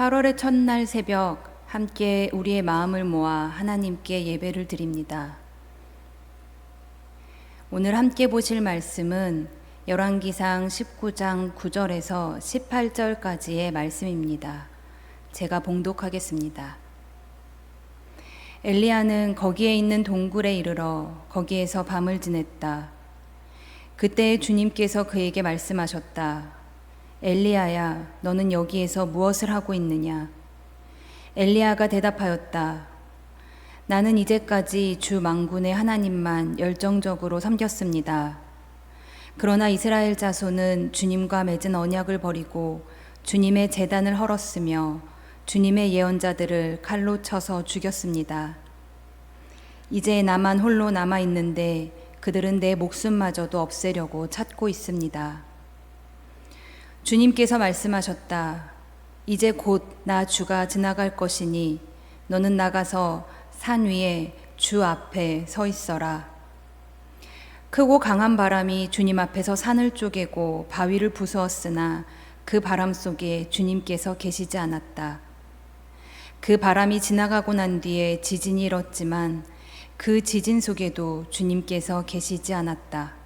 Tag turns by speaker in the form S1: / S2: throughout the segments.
S1: 8월의 첫날 새벽 함께 우리의 마음을 모아 하나님께 예배를 드립니다. 오늘 함께 보실 말씀은 열왕기상 19장 9절에서 18절까지의 말씀입니다. 제가 봉독하겠습니다. 엘리야는 거기에 있는 동굴에 이르러 거기에서 밤을 지냈다. 그때 주님께서 그에게 말씀하셨다. 엘리야야, 너는 여기에서 무엇을 하고 있느냐? 엘리야가 대답하였다. 나는 이제까지 주 만군의 하나님만 열정적으로 섬겼습니다. 그러나 이스라엘 자손은 주님과 맺은 언약을 버리고 주님의 제단을 헐었으며 주님의 예언자들을 칼로 쳐서 죽였습니다. 이제 나만 홀로 남아 있는데 그들은 내 목숨마저도 없애려고 찾고 있습니다. 주님께서 말씀하셨다. 이제 곧 나 주가 지나갈 것이니 너는 나가서 산 위에 주 앞에 서 있어라. 크고 강한 바람이 주님 앞에서 산을 쪼개고 바위를 부수었으나 그 바람 속에 주님께서 계시지 않았다. 그 바람이 지나가고 난 뒤에 지진이 일었지만 그 지진 속에도 주님께서 계시지 않았다.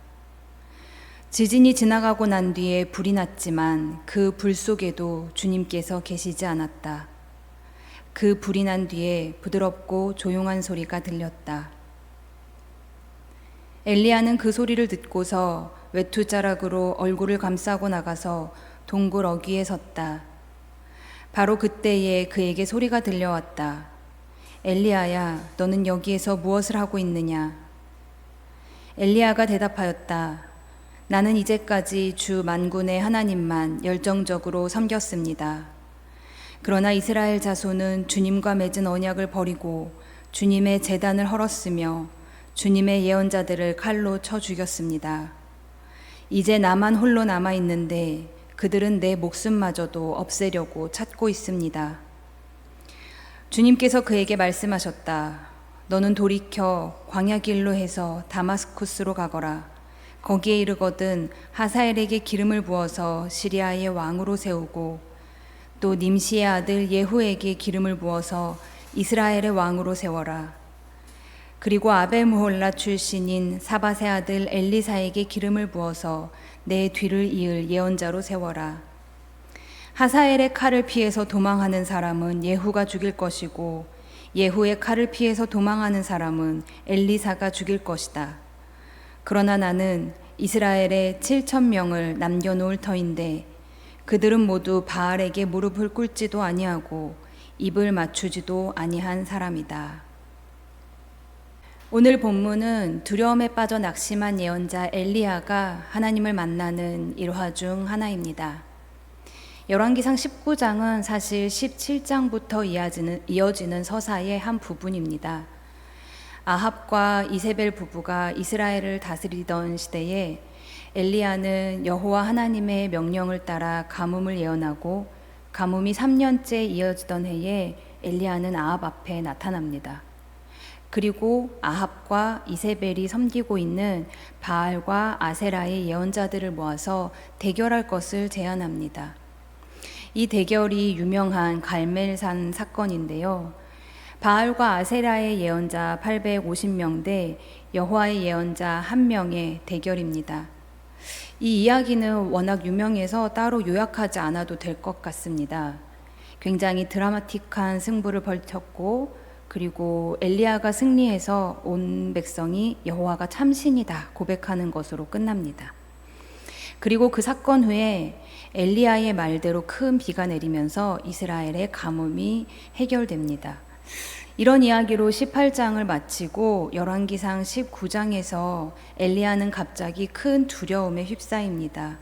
S1: 지진이 지나가고 난 뒤에 불이 났지만 그 불 속에도 주님께서 계시지 않았다. 그 불이 난 뒤에 부드럽고 조용한 소리가 들렸다. 엘리야는 그 소리를 듣고서 외투자락으로 얼굴을 감싸고 나가서 동굴 어귀에 섰다. 바로 그때에 그에게 소리가 들려왔다. 엘리야야, 너는 여기에서 무엇을 하고 있느냐? 엘리야가 대답하였다. 나는 이제까지 주 만군의 하나님만 열정적으로 섬겼습니다. 그러나 이스라엘 자손은 주님과 맺은 언약을 버리고 주님의 제단을 헐었으며 주님의 예언자들을 칼로 쳐 죽였습니다. 이제 나만 홀로 남아 있는데 그들은 내 목숨마저도 없애려고 찾고 있습니다. 주님께서 그에게 말씀하셨다. 너는 돌이켜 광야 길로 해서 다마스쿠스로 가거라. 거기에 이르거든 하사엘에게 기름을 부어서 시리아의 왕으로 세우고 또 님시의 아들 예후에게 기름을 부어서 이스라엘의 왕으로 세워라. 그리고 아벨무홀라 출신인 사밧의 아들 엘리사에게 기름을 부어서 내 뒤를 이을 예언자로 세워라. 하사엘의 칼을 피해서 도망하는 사람은 예후가 죽일 것이고 예후의 칼을 피해서 도망하는 사람은 엘리사가 죽일 것이다. 그러나 나는 이스라엘에 7,000명을 남겨놓을 터인데 그들은 모두 바알에게 무릎을 꿇지도 아니하고 입을 맞추지도 아니한 사람이다. 오늘 본문은 두려움에 빠져 낙심한 예언자 엘리야가 하나님을 만나는 일화 중 하나입니다. 열왕기상 19장은 사실 17장부터 이어지는 서사의 한 부분입니다. 아합과 이세벨 부부가 이스라엘을 다스리던 시대에 엘리야는 여호와 하나님의 명령을 따라 가뭄을 예언하고 가뭄이 3년째 이어지던 해에 엘리야는 아합 앞에 나타납니다. 그리고 아합과 이세벨이 섬기고 있는 바알과 아세라의 예언자들을 모아서 대결할 것을 제안합니다. 이 대결이 유명한 갈멜산 사건인데요. 바알과 아세라의 예언자 850명 대 여호와의 예언자 1명의 대결입니다. 이 이야기는 워낙 유명해서 따로 요약하지 않아도 될 것 같습니다. 굉장히 드라마틱한 승부를 벌였고 그리고 엘리야가 승리해서 온 백성이 여호와가 참신이다 고백하는 것으로 끝납니다. 그리고 그 사건 후에 엘리야의 말대로 큰 비가 내리면서 이스라엘의 가뭄이 해결됩니다. 이런 이야기로 18장을 마치고 열왕기상 19장에서 엘리야는 갑자기 큰 두려움에 휩싸입니다.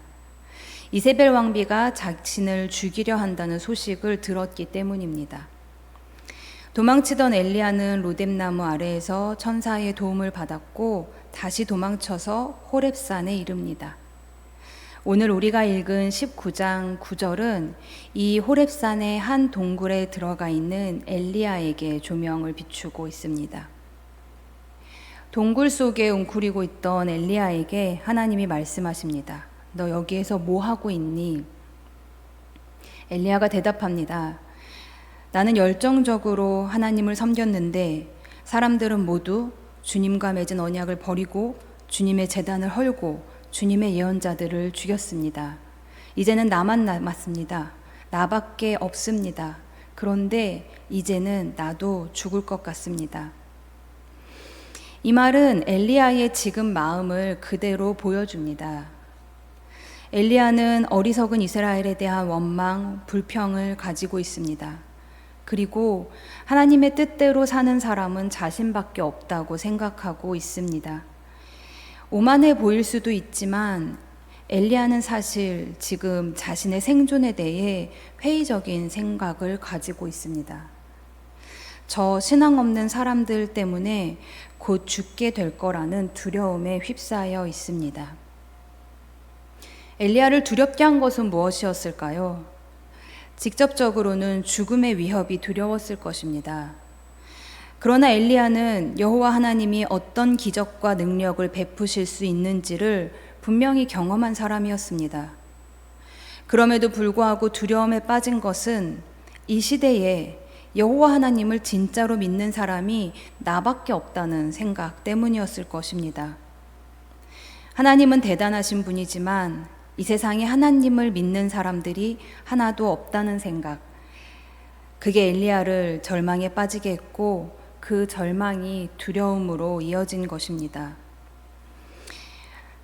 S1: 이세벨 왕비가 자신을 죽이려 한다는 소식을 들었기 때문입니다. 도망치던 엘리야는 로뎀나무 아래에서 천사의 도움을 받았고 다시 도망쳐서 호렙산에 이릅니다. 오늘 우리가 읽은 19장 9절은 이 호렙산의 한 동굴에 들어가 있는 엘리야에게 조명을 비추고 있습니다. 동굴 속에 웅크리고 있던 엘리야에게 하나님이 말씀하십니다. 너 여기에서 뭐 하고 있니? 엘리야가 대답합니다. 나는 열정적으로 하나님을 섬겼는데 사람들은 모두 주님과 맺은 언약을 버리고 주님의 제단을 헐고 주님의 예언자들을 죽였습니다. 이제는 나만 남았습니다. 나밖에 없습니다. 그런데 이제는 나도 죽을 것 같습니다. 이 말은 엘리야의 지금 마음을 그대로 보여줍니다. 엘리야는 어리석은 이스라엘에 대한 원망, 불평을 가지고 있습니다. 그리고 하나님의 뜻대로 사는 사람은 자신밖에 없다고 생각하고 있습니다. 오만해 보일 수도 있지만 엘리야는 사실 지금 자신의 생존에 대해 회의적인 생각을 가지고 있습니다. 저 신앙 없는 사람들 때문에 곧 죽게 될 거라는 두려움에 휩싸여 있습니다. 엘리야를 두렵게 한 것은 무엇이었을까요? 직접적으로는 죽음의 위협이 두려웠을 것입니다. 그러나 엘리야는 여호와 하나님이 어떤 기적과 능력을 베푸실 수 있는지를 분명히 경험한 사람이었습니다. 그럼에도 불구하고 두려움에 빠진 것은 이 시대에 여호와 하나님을 진짜로 믿는 사람이 나밖에 없다는 생각 때문이었을 것입니다. 하나님은 대단하신 분이지만 이 세상에 하나님을 믿는 사람들이 하나도 없다는 생각, 그게 엘리야를 절망에 빠지게 했고 그 절망이 두려움으로 이어진 것입니다.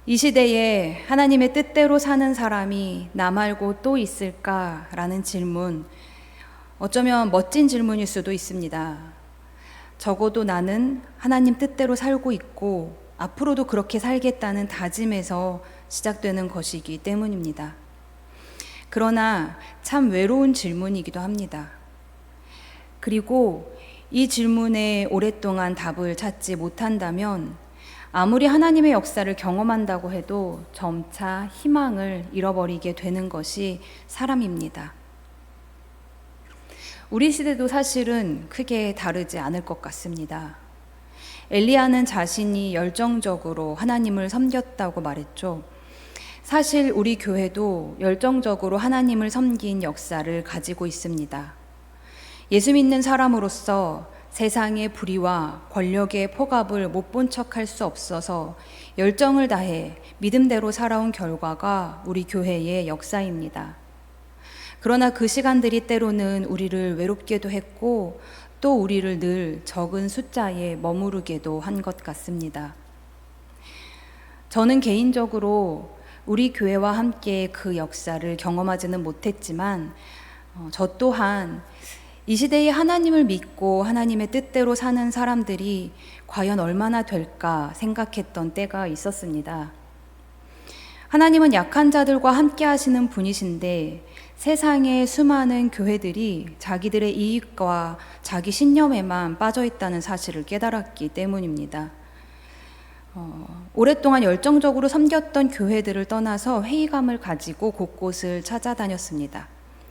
S1: 이 시대에 하나님의 뜻대로 사는 사람이 나 말고 또 있을까라는 질문, 어쩌면 멋진 질문일 수도 있습니다. 적어도 나는 하나님 뜻대로 살고 있고 앞으로도 그렇게 살겠다는 다짐에서 시작되는 것이기 때문입니다. 그러나 참 외로운 질문이기도 합니다. 그리고 이 질문에 오랫동안 답을 찾지 못한다면 아무리 하나님의 역사를 경험한다고 해도 점차 희망을 잃어버리게 되는 것이 사람입니다. 우리 시대도 사실은 크게 다르지 않을 것 같습니다. 엘리야는 자신이 열정적으로 하나님을 섬겼다고 말했죠. 사실 우리 교회도 열정적으로 하나님을 섬긴 역사를 가지고 있습니다. 예수 믿는 사람으로서 세상의 불의와 권력의 폭압을 못 본 척할 수 없어서 열정을 다해 믿음대로 살아온 결과가 우리 교회의 역사입니다. 그러나 그 시간들이 때로는 우리를 외롭게도 했고 또 우리를 늘 적은 숫자에 머무르게도 한 것 같습니다. 저는 개인적으로 우리 교회와 함께 그 역사를 경험하지는 못했지만 저 또한 이 시대에 하나님을 믿고 하나님의 뜻대로 사는 사람들이 과연 얼마나 될까 생각했던 때가 있었습니다. 하나님은 약한 자들과 함께 하시는 분이신데 세상의 수많은 교회들이 자기들의 이익과 자기 신념에만 빠져 있다는 사실을 깨달았기 때문입니다. 오랫동안 열정적으로 섬겼던 교회들을 떠나서 회의감을 가지고 곳곳을 찾아다녔습니다.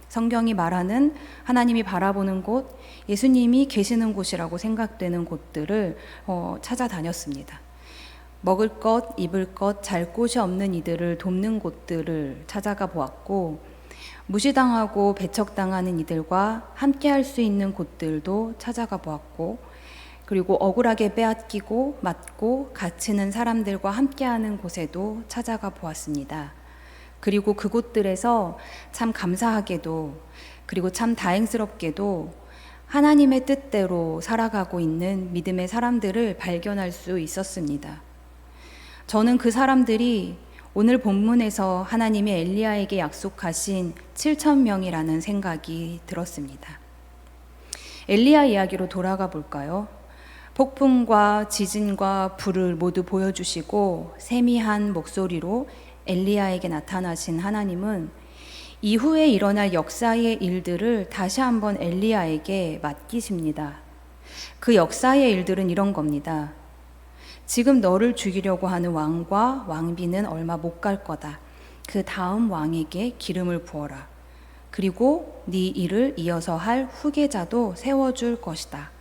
S1: 성경이 말하는 하나님이 바라보는 곳, 예수님이 계시는 곳이라고 생각되는 곳들을 찾아다녔습니다. 먹을 것, 입을 것, 잘 곳이 없는 이들을 돕는 곳들을 찾아가 보았고, 무시당하고 배척당하는 이들과 함께 할 수 있는 곳들도 찾아가 보았고, 그리고 억울하게 빼앗기고 맞고 갇히는 사람들과 함께하는 곳에도 찾아가 보았습니다. 그리고 그곳들에서 참 감사하게도 그리고 참 다행스럽게도 하나님의 뜻대로 살아가고 있는 믿음의 사람들을 발견할 수 있었습니다. 저는 그 사람들이 오늘 본문에서 하나님이 엘리야에게 약속하신 7,000명이라는 생각이 들었습니다. 엘리야 이야기로 돌아가 볼까요? 폭풍과 지진과 불을 모두 보여주시고 세미한 목소리로 엘리야에게 나타나신 하나님은 이후에 일어날 역사의 일들을 다시 한번 엘리야에게 맡기십니다. 그 역사의 일들은 이런 겁니다. 지금 너를 죽이려고 하는 왕과 왕비는 얼마 못 갈 거다. 그 다음 왕에게 기름을 부어라. 그리고 네 일을 이어서 할 후계자도 세워줄 것이다.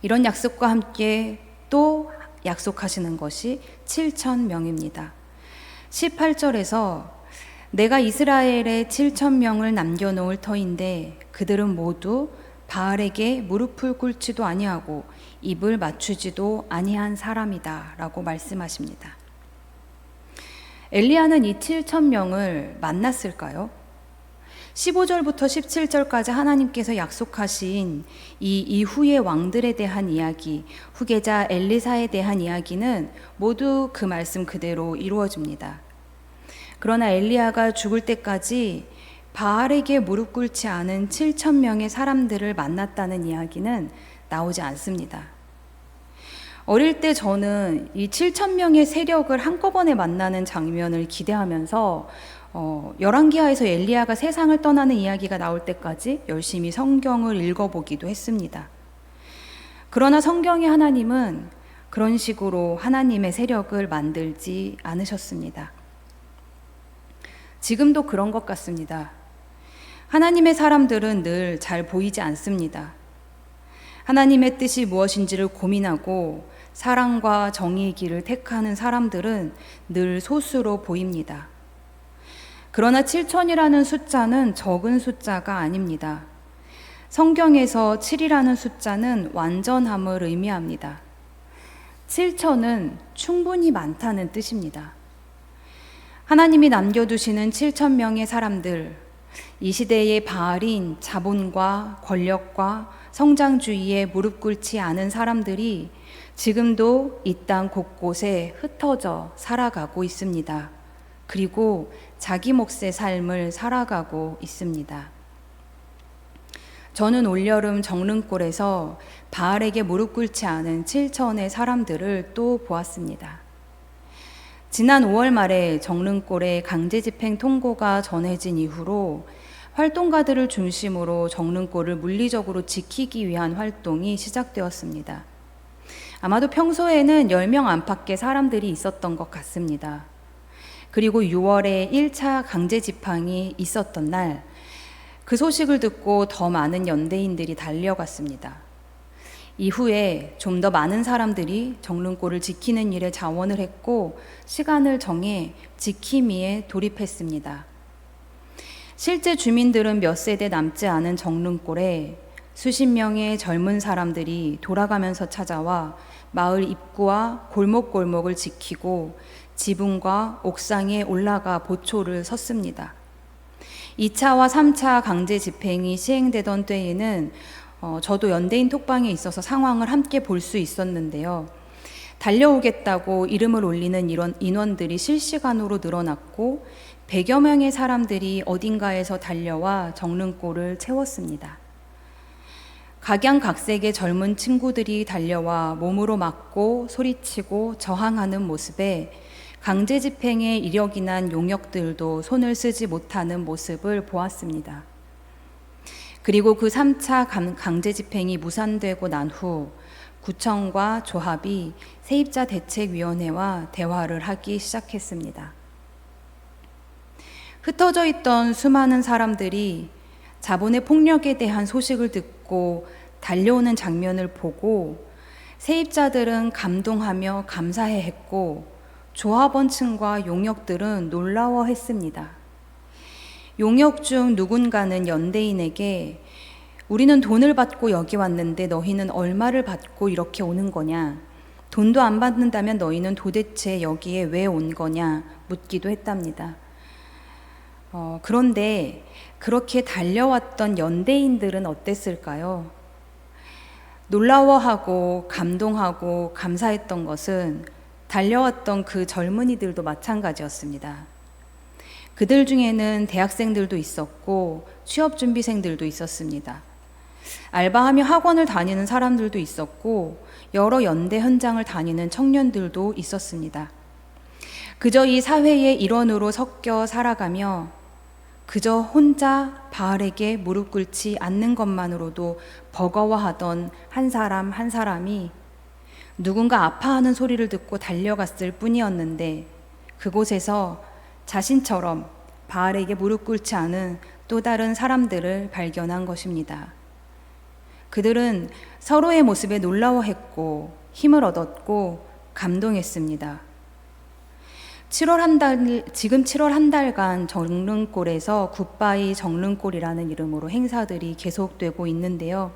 S1: 이런 약속과 함께 또 약속하시는 것이 7,000명입니다. 18절에서 내가 이스라엘에 7천 명을 남겨놓을 터인데 그들은 모두 바알에게 무릎을 꿇지도 아니하고 입을 맞추지도 아니한 사람이다 라고 말씀하십니다. 엘리야는 이 7천 명을 만났을까요? 15절부터 17절까지 하나님께서 약속하신 이 이후의 왕들에 대한 이야기, 후계자 엘리사에 대한 이야기는 모두 그 말씀 그대로 이루어집니다. 그러나 엘리야가 죽을 때까지 바알에게 무릎 꿇지 않은 7천 명의 사람들을 만났다는 이야기는 나오지 않습니다. 어릴 때 저는 이 7천 명의 세력을 한꺼번에 만나는 장면을 기대하면서 열왕기하에서 엘리야가 세상을 떠나는 이야기가 나올 때까지 열심히 성경을 읽어보기도 했습니다. 그러나 성경의 하나님은 그런 식으로 하나님의 세력을 만들지 않으셨습니다. 지금도 그런 것 같습니다. 하나님의 사람들은 늘 잘 보이지 않습니다. 하나님의 뜻이 무엇인지를 고민하고 사랑과 정의의 길을 택하는 사람들은 늘 소수로 보입니다. 그러나 7천이라는 숫자는 적은 숫자가 아닙니다. 성경에서 7이라는 숫자는 완전함을 의미합니다. 7천은 충분히 많다는 뜻입니다. 하나님이 남겨두시는 7천 명의 사람들, 이 시대의 바알인 자본과 권력과 성장주의에 무릎 꿇지 않은 사람들이 지금도 이 땅 곳곳에 흩어져 살아가고 있습니다. 그리고 자기 몫의 삶을 살아가고 있습니다. 저는 올여름 정릉골에서 바알에게 무릎 꿇지 않은 7천의 사람들을 또 보았습니다. 지난 5월 말에 정릉골에 강제집행 통고가 전해진 이후로 활동가들을 중심으로 정릉골을 물리적으로 지키기 위한 활동이 시작되었습니다. 아마도 평소에는 10명 안팎의 사람들이 있었던 것 같습니다. 그리고 6월에 1차 강제집행이 있었던 날, 그 소식을 듣고 더 많은 연대인들이 달려갔습니다. 이후에 좀 더 많은 사람들이 정릉골을 지키는 일에 자원을 했고 시간을 정해 지킴이에 돌입했습니다. 실제 주민들은 몇 세대 남지 않은 정릉골에 수십 명의 젊은 사람들이 돌아가면서 찾아와 마을 입구와 골목골목을 지키고 지붕과 옥상에 올라가 보초를 섰습니다. 2차와 3차 강제 집행이 시행되던 때에는 저도 연대인 톡방에 있어서 상황을 함께 볼 수 있었는데요. 달려오겠다고 이름을 올리는 이런 인원들이 실시간으로 늘어났고 100여 명의 사람들이 어딘가에서 달려와 정릉골을 채웠습니다. 각양각색의 젊은 친구들이 달려와 몸으로 맞고 소리치고 저항하는 모습에 강제 집행에 이력이 난 용역들도 손을 쓰지 못하는 모습을 보았습니다. 그리고 그 3차 강제 집행이 무산되고 난 후 구청과 조합이 세입자 대책위원회와 대화를 하기 시작했습니다. 흩어져 있던 수많은 사람들이 자본의 폭력에 대한 소식을 듣고 달려오는 장면을 보고 세입자들은 감동하며 감사해 했고 조합원층과 용역들은 놀라워했습니다. 용역 중 누군가는 연대인에게 우리는 돈을 받고 여기 왔는데 너희는 얼마를 받고 이렇게 오는 거냐? 돈도 안 받는다면 너희는 도대체 여기에 왜 온 거냐? 묻기도 했답니다. 그런데 그렇게 달려왔던 연대인들은 어땠을까요? 놀라워하고 감동하고 감사했던 것은 달려왔던 그 젊은이들도 마찬가지였습니다. 그들 중에는 대학생들도 있었고 취업준비생들도 있었습니다. 알바하며 학원을 다니는 사람들도 있었고 여러 연대 현장을 다니는 청년들도 있었습니다. 그저 이 사회의 일원으로 섞여 살아가며 그저 혼자 바알에게 무릎 꿇지 않는 것만으로도 버거워하던 한 사람 한 사람이 누군가 아파하는 소리를 듣고 달려갔을 뿐이었는데 그곳에서 자신처럼 바알에게 무릎 꿇지 않은 또 다른 사람들을 발견한 것입니다. 그들은 서로의 모습에 놀라워했고 힘을 얻었고 감동했습니다. 지금 7월 한 달간 정릉골에서 굿바이 정릉골이라는 이름으로 행사들이 계속되고 있는데요.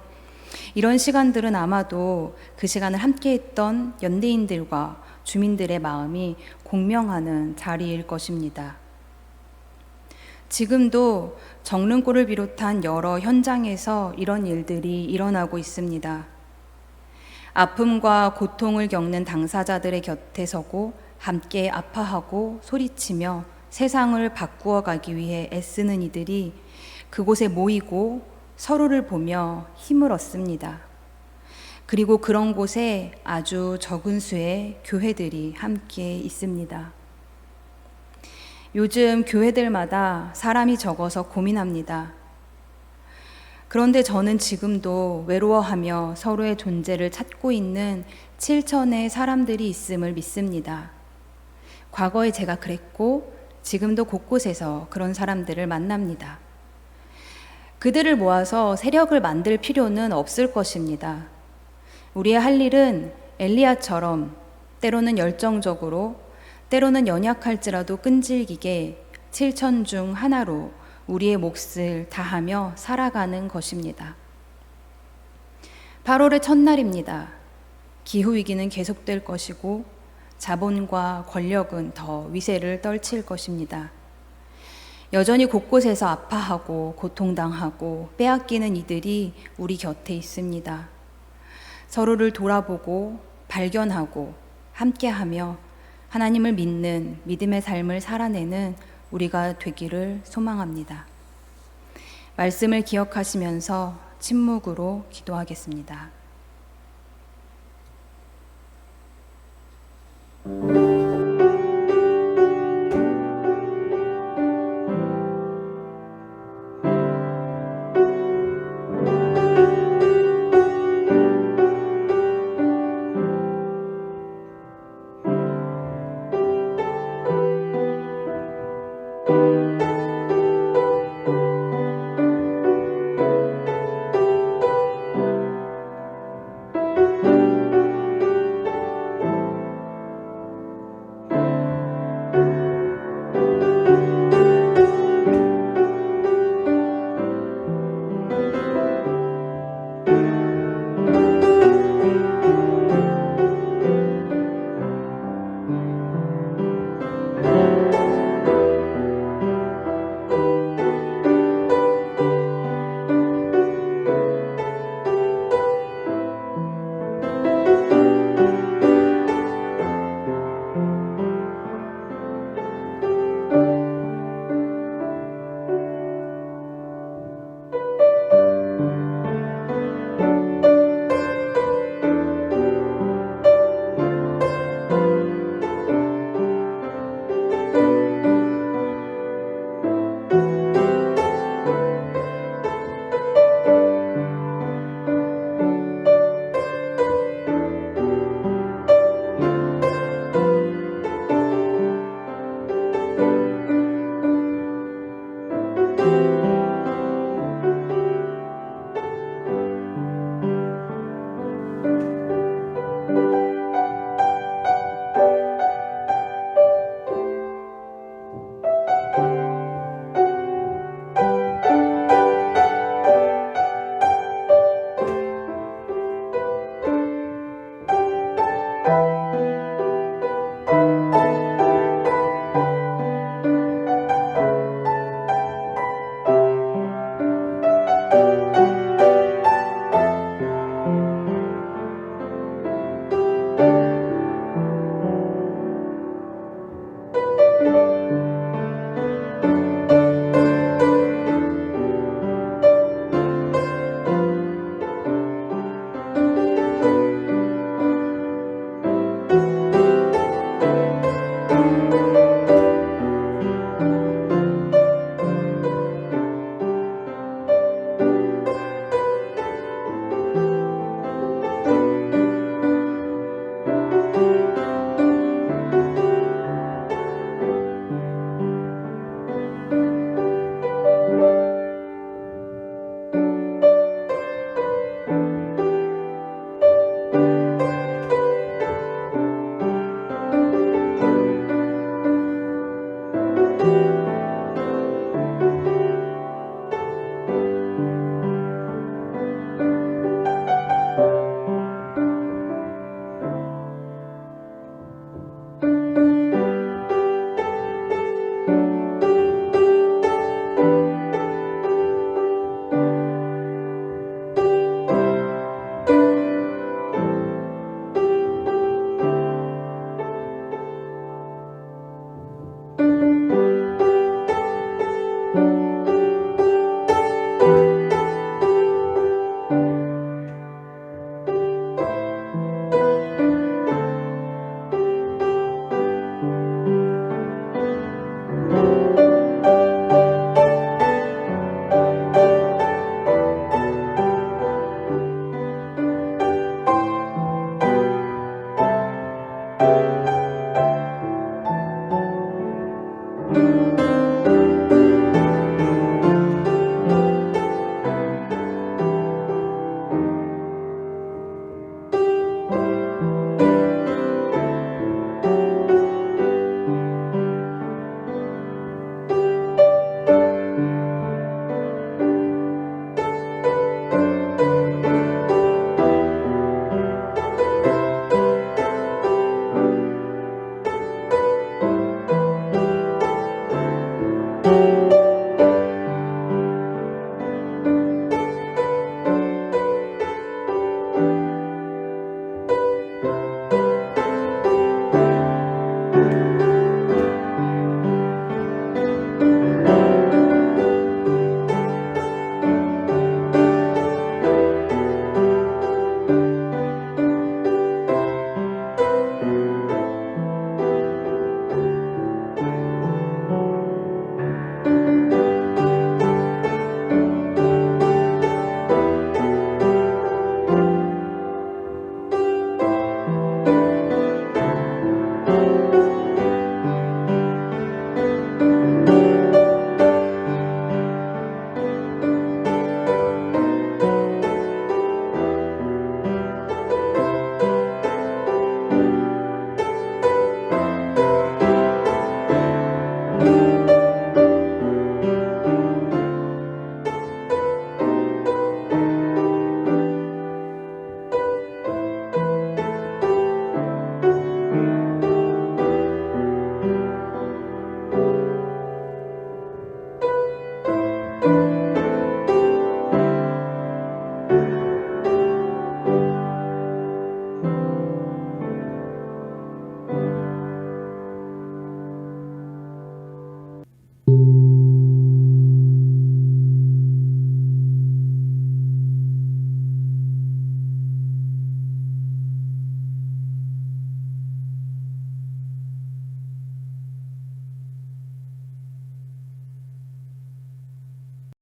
S1: 이런 시간들은 아마도 그 시간을 함께했던 연대인들과 주민들의 마음이 공명하는 자리일 것입니다. 지금도 정릉골을 비롯한 여러 현장에서 이런 일들이 일어나고 있습니다. 아픔과 고통을 겪는 당사자들의 곁에 서고 함께 아파하고 소리치며 세상을 바꾸어 가기 위해 애쓰는 이들이 그곳에 모이고 서로를 보며 힘을 얻습니다. 그리고 그런 곳에 아주 적은 수의 교회들이 함께 있습니다. 요즘 교회들마다 사람이 적어서 고민합니다. 그런데 저는 지금도 외로워하며 서로의 존재를 찾고 있는 7천의 사람들이 있음을 믿습니다. 과거에 제가 그랬고 지금도 곳곳에서 그런 사람들을 만납니다. 그들을 모아서 세력을 만들 필요는 없을 것입니다. 우리의 할 일은 엘리야처럼 때로는 열정적으로 때로는 연약할지라도 끈질기게 7천 중 하나로 우리의 몫을 다하며 살아가는 것입니다. 8월의 첫날입니다. 기후위기는 계속될 것이고 자본과 권력은 더 위세를 떨칠 것입니다. 여전히 곳곳에서 아파하고 고통당하고 빼앗기는 이들이 우리 곁에 있습니다. 서로를 돌아보고 발견하고 함께하며 하나님을 믿는 믿음의 삶을 살아내는 우리가 되기를 소망합니다. 말씀을 기억하시면서 침묵으로 기도하겠습니다.